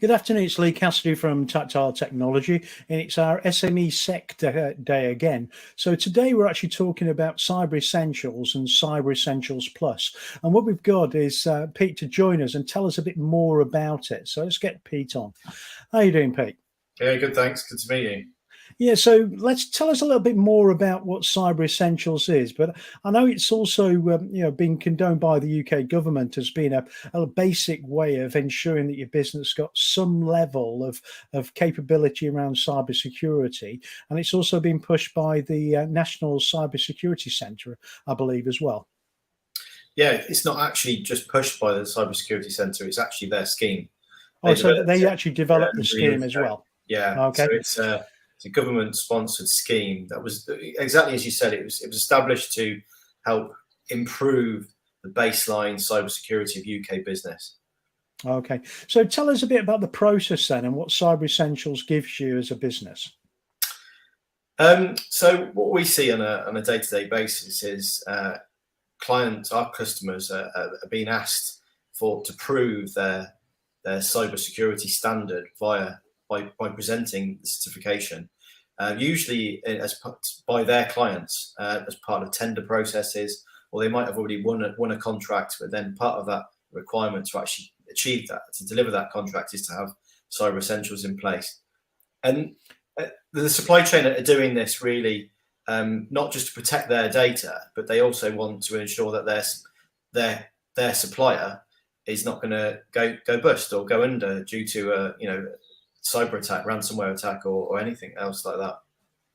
Good afternoon, it's Lee Cassidy from Tactile Technology, and it's our SMESec day again. So today we're actually talking about Cyber Essentials and Cyber Essentials Plus. And what we've got is Pete to join us and tell us a bit more about it. So let's get Pete on. How are you doing, Pete? Yeah, good, thanks. Good to meet you. Yeah, so let's tell us a little bit more about what Cyber Essentials is. But I know it's also, being condoned by the UK government as being a basic way of ensuring that your business got some level of capability around cyber security, and it's also been pushed by the National Cyber Security Centre, I believe, as well. Yeah, it's not actually just pushed by the Cybersecurity Centre; it's actually their scheme. So they actually developed the scheme as well. Yeah, okay. So it's a government-sponsored scheme that was exactly as you said. It was established to help improve the baseline cybersecurity of UK business. Okay, so tell us a bit about the process then, and what Cyber Essentials gives you as a business. So what we see on a day-to-day basis is our customers are being asked to prove their cybersecurity standard by presenting the certification, usually by their clients as part of tender processes, or they might have already won a contract, but then part of that requirement to actually achieve that, to deliver that contract, is to have Cyber Essentials in place. And the supply chain are doing this really not just to protect their data, but they also want to ensure that their supplier is not going to go bust or go under due to a cyber attack, ransomware attack, or anything else like that.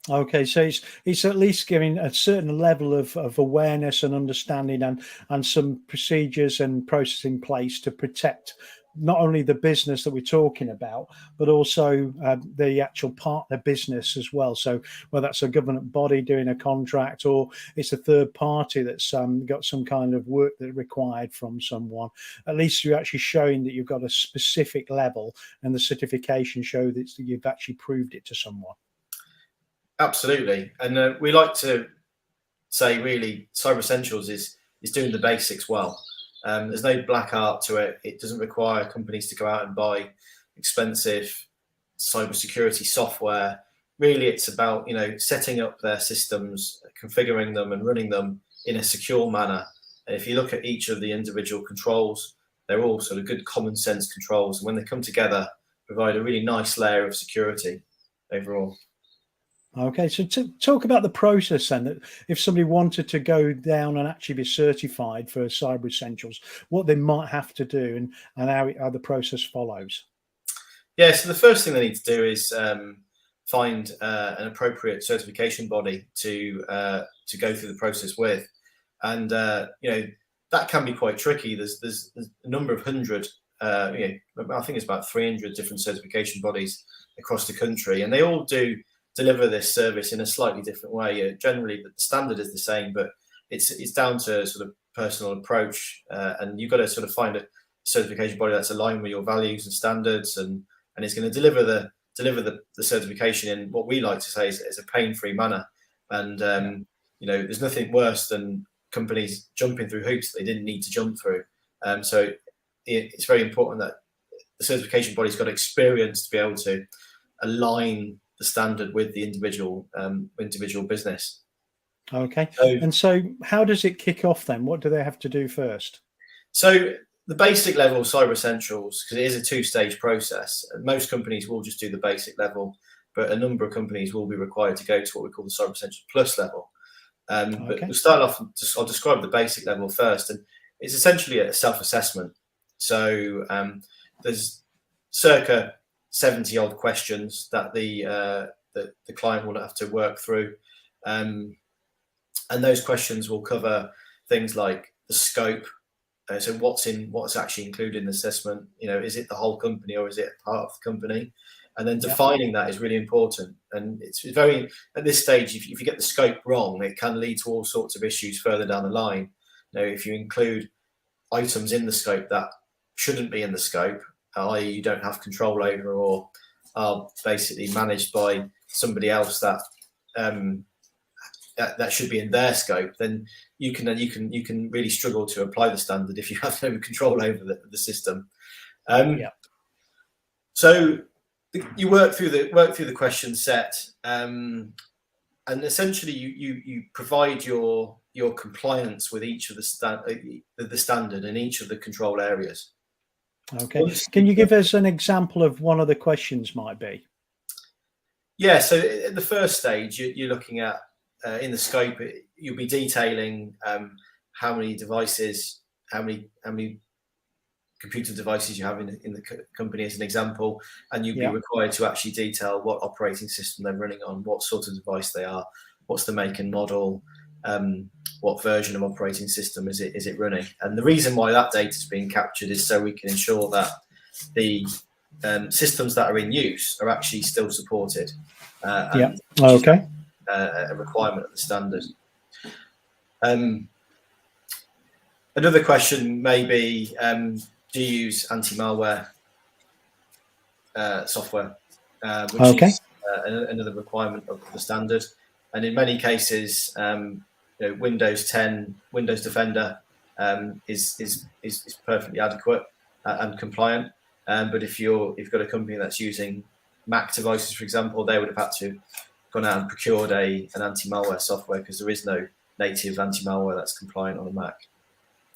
Okay, so it's at least giving a certain level of awareness and understanding and some procedures and process in place to protect not only the business that we're talking about, but also the actual partner business as well. So whether that's a government body doing a contract, or it's a third party that's got some kind of work that required from someone, at least you're actually showing that you've got a specific level, and the certification show that you've actually proved it to someone. Absolutely, and we like to say really Cyber Essentials is doing the basics well. There's no black art to it. It doesn't require companies to go out and buy expensive cybersecurity software. Really, it's about setting up their systems, configuring them, and running them in a secure manner. And if you look at each of the individual controls, they're all sort of good common sense controls, and when they come together, provide a really nice layer of security overall. Okay, so talk about the process then, that if somebody wanted to go down and actually be certified for Cyber Essentials, what they might have to do and how the process follows. Yeah, so the first thing they need to do is find an appropriate certification body to go through the process with, and that can be quite tricky. There's a number of hundred, I think it's about 300 different certification bodies across the country, and they all do deliver this service in a slightly different way. Generally, the standard is the same, but it's down to sort of personal approach, and you've got to sort of find a certification body that's aligned with your values and standards, and is going to deliver the certification in what we like to say is a pain-free manner. And there's nothing worse than companies jumping through hoops that they didn't need to jump through. So it's very important that the certification body's got experience to be able to align the standard with the individual business. Okay, and so how does it kick off then? What do they have to do first? So the basic level of Cyber Essentials, because it is a two-stage process, most companies will just do the basic level, but a number of companies will be required to go to what we call the Cyber Essentials Plus level. But we'll start off, I'll describe the basic level first, and it's essentially a self-assessment. So there's circa 70 odd questions that the client will have to work through, and those questions will cover things like the scope. So what's actually included in the assessment? Is it the whole company or is it part of the company? And then defining that is really important. And it's very, at this stage, if you get the scope wrong, it can lead to all sorts of issues further down the line. If you include items in the scope that shouldn't be in the scope, i.e. you don't have control over, or are basically managed by somebody else that that should be in their scope, then you can really struggle to apply the standard if you have no control over the system. So you work through the question set, and essentially you provide your compliance with each of the standard in each of the control areas. Okay. Can you give us an example of one of the questions might be? Yeah. So at the first stage, you're looking at in the scope, you'll be detailing how many devices, how many computer devices you have in the company as an example, and you'd be required to actually detail what operating system they're running on, what sort of device they are, what's the make and model, what version of operating system is it running. And the reason why that data is being captured is so we can ensure that the systems that are in use are actually still supported. Okay. A requirement of the standard. Another question may be, do you use anti-malware software, which is another requirement of the standard. And in many cases, Windows 10, Windows Defender is perfectly adequate and compliant. But if you've got a company that's using Mac devices, for example, they would have had to gone out and procured an anti-malware software, because there is no native anti-malware that's compliant on a Mac.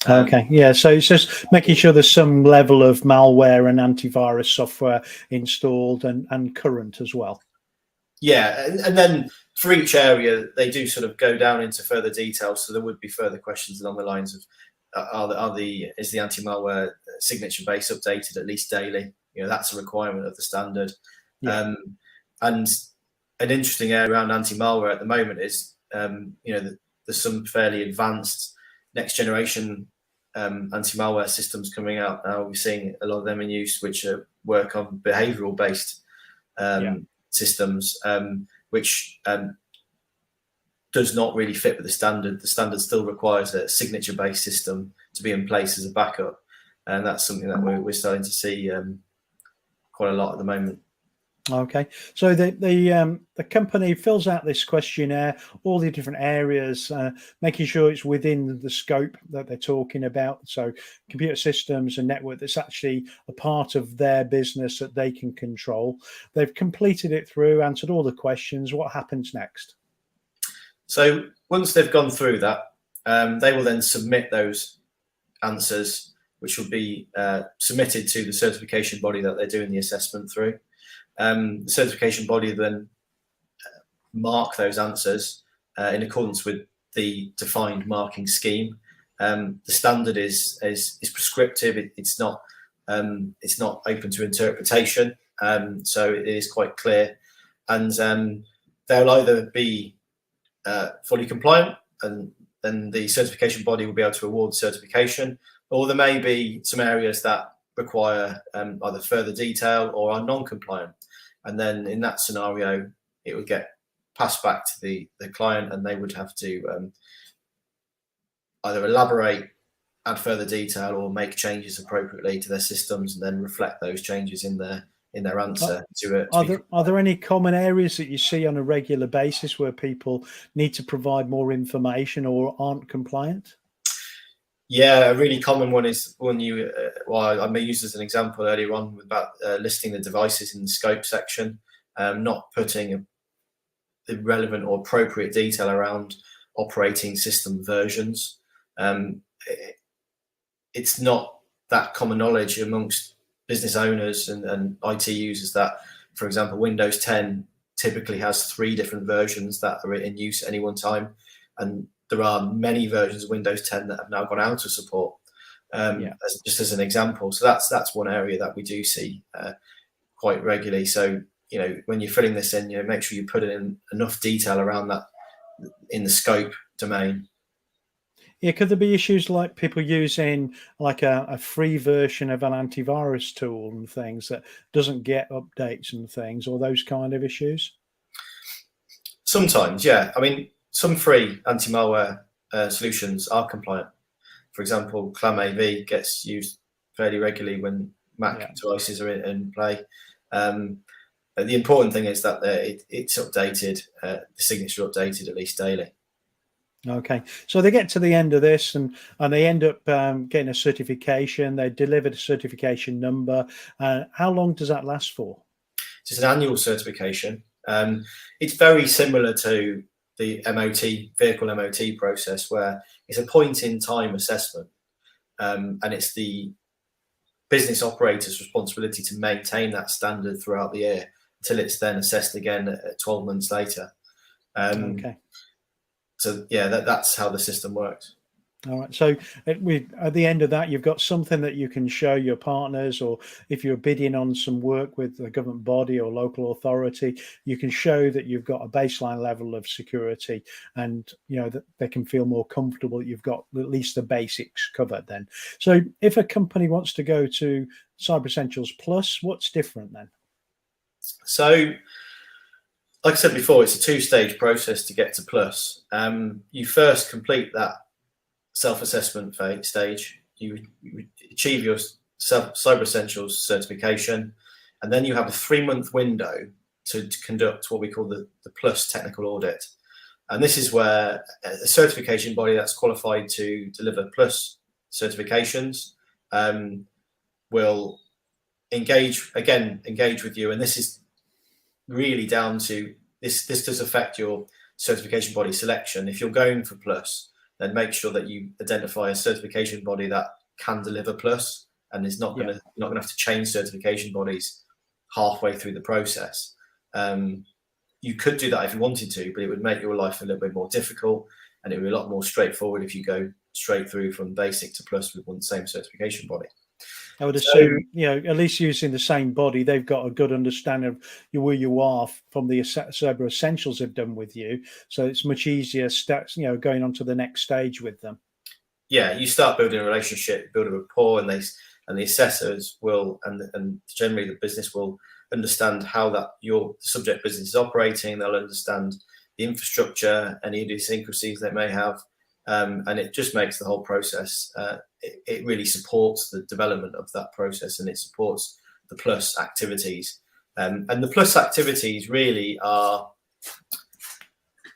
Okay, yeah, so it's just making sure there's some level of malware and antivirus software installed and current as well. Yeah, and then for each area, they do sort of go down into further detail. So there would be further questions along the lines of, is the anti-malware signature base updated at least daily? That's a requirement of the standard. Yeah. And an interesting area around anti-malware at the moment is, there's some fairly advanced next generation anti-malware systems coming out now. We're seeing a lot of them in use, which work on behavioral based systems, which does not really fit with the standard. The standard still requires a signature based system to be in place as a backup, and that's something that we're starting to see quite a lot at the moment. Okay, so the company fills out this questionnaire, all the different areas, making sure it's within the scope that they're talking about. So computer systems and network, that's actually a part of their business that they can control. They've completed it through, answered all the questions. What happens next? So once they've gone through that, they will then submit those answers, which will be submitted to the certification body that they're doing the assessment through. The certification body then mark those answers in accordance with the defined marking scheme. The standard is prescriptive. It's not open to interpretation. So it is quite clear, and they'll either be fully compliant, and then the certification body will be able to award certification, or there may be some areas that require either further detail or are non-compliant. And then in that scenario, it would get passed back to the client, and they would have to either elaborate, add further detail, or make changes appropriately to their systems, and then reflect those changes in their answer to it. Are there any common areas that you see on a regular basis where people need to provide more information or aren't compliant? Yeah, a really common one is one I may use as an example earlier on about listing the devices in the scope section, not putting the relevant or appropriate detail around operating system versions. It's not that common knowledge amongst business owners and IT users that, for example, Windows 10 typically has 3 different versions that are in use at any one time, and there are many versions of Windows 10 that have now gone out of support, just as an example. So that's one area that we do see quite regularly. So, when you're filling this in, make sure you put in enough detail around that in the scope domain. Yeah, could there be issues like people using like a free version of an antivirus tool and things that doesn't get updates and things, or those kind of issues? Sometimes, yeah. I mean, some free anti-malware solutions are compliant. For example, ClamAV gets used fairly regularly when Mac devices are in play. The important thing is that it's updated, the signature updated at least daily. Okay, so they get to the end of this and they end up getting a certification. They delivered a certification number. How long does that last for? It's an annual certification. It's very similar to the vehicle MOT process, where it's a point-in-time assessment, and it's the business operator's responsibility to maintain that standard throughout the year until it's then assessed again at 12 months later. Okay. So yeah, that's how the system works. All right. So at the end of that, you've got something that you can show your partners, or if you're bidding on some work with a government body or local authority, you can show that you've got a baseline level of security, and that they can feel more comfortable that you've got at least the basics covered then. So if a company wants to go to Cyber Essentials Plus, what's different then? So, like I said before, it's a two-stage process to get to Plus. You first complete that self-assessment stage. You achieve your Cyber Essentials certification, and then you have a 3-month window to conduct what we call the Plus technical audit. And this is where a certification body that's qualified to deliver Plus certifications will engage with you. And this is really down to this does affect your certification body selection. If you're going for Plus, then make sure that you identify a certification body that can deliver Plus and is not going to have to change certification bodies halfway through the process. You could do that if you wanted to, but it would make your life a little bit more difficult, and it would be a lot more straightforward if you go straight through from basic to Plus with one same certification body. I would assume, at least using the same body, they've got a good understanding of where you are from the Cyber Essentials they've done with you. So it's much easier steps, going on to the next stage with them. Yeah, you start building a relationship, build a rapport, and the assessors will, and generally the business will understand how that your subject business is operating. They'll understand the infrastructure, any idiosyncrasies they may have. And it just makes the whole process, it really supports the development of that process, and it supports the Plus activities. And the Plus activities really are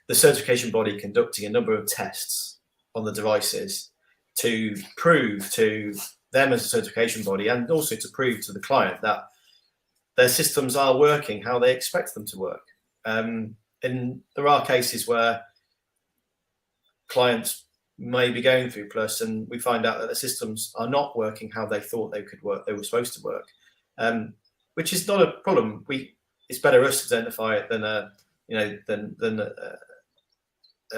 the certification body conducting a number of tests on the devices to prove to them as a certification body, and also to prove to the client that their systems are working how they expect them to work. And there are cases where clients may be going through Plus, and we find out that the systems are not working how they thought they could work. They were supposed to work, which is not a problem. It's better us to identify it than a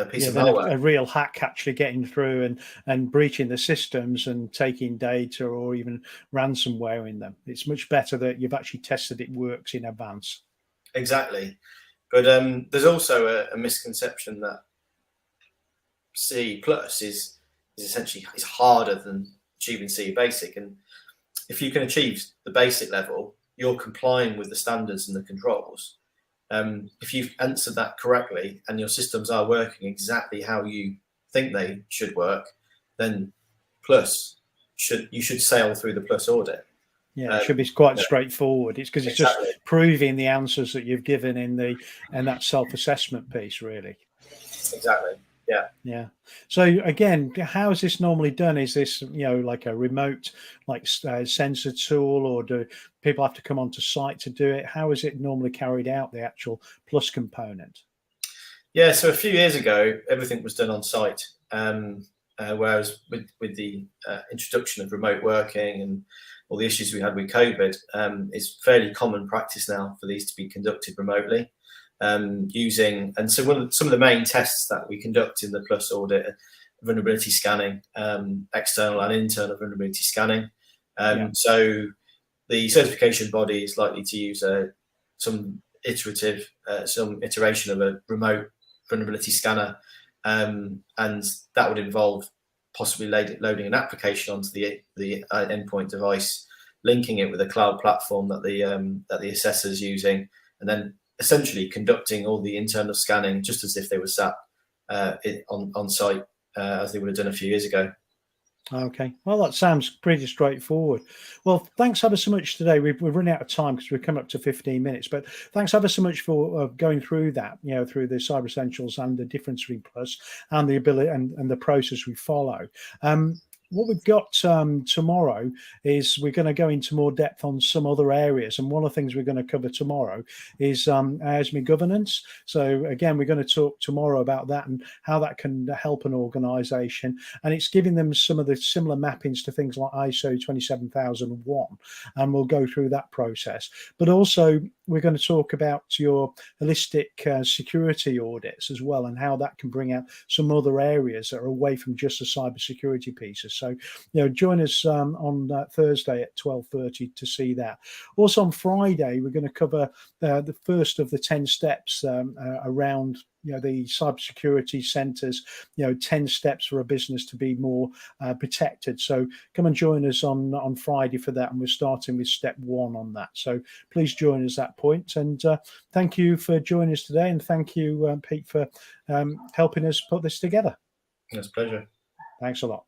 piece of malware. A real hack actually getting through and breaching the systems and taking data or even ransomware in them. It's much better that you've actually tested it works in advance. Exactly, but there's also a misconception that C Plus is essentially harder than achieving C Basic, and if you can achieve the basic level, you're complying with the standards and the controls. If you've answered that correctly and your systems are working exactly how you think they should work, then Plus you should sail through the Plus audit. Yeah, it should be quite straightforward. It's because it's just proving the answers that you've given in that self-assessment piece, really. Exactly. Yeah. So again, how is this normally done? Is this like a remote sensor tool, or do people have to come onto site to do it? How is it normally carried out, the actual Plus component? Yeah, so a few years ago everything was done on site, whereas with the introduction of remote working and all the issues we had with COVID, it's fairly common practice now for these to be conducted remotely. So some of the main tests that we conduct in the Plus audit are vulnerability scanning, external and internal vulnerability scanning. So the certification body is likely to use some iteration of a remote vulnerability scanner, and that would involve possibly loading an application onto the endpoint device, linking it with a cloud platform that the assessor is using, and then essentially conducting all the internal scanning just as if they were sat on site, as they would have done a few years ago. Okay, well, that sounds pretty straightforward. Well, thanks ever so much today. We've run out of time because we've come up to 15 minutes, but thanks ever so much for going through that, through the Cyber Essentials and the difference between Plus and the ability and the process we follow. What we've got tomorrow is we're going to go into more depth on some other areas. And one of the things we're going to cover tomorrow is ASME governance. So again, we're going to talk tomorrow about that and how that can help an organization. And it's giving them some of the similar mappings to things like ISO 27001. And we'll go through that process. But also, we're going to talk about your holistic security audits as well, and how that can bring out some other areas that are away from just the cybersecurity pieces. So, join us on Thursday at 12:30 to see that. Also on Friday, we're going to cover the first of the 10 steps around the cybersecurity centres, 10 steps for a business to be more protected. So come and join us on Friday for that. And we're starting with step 1 on that. So please join us at that point. And thank you for joining us today. And thank you, Pete, for helping us put this together. It's a pleasure. Thanks a lot.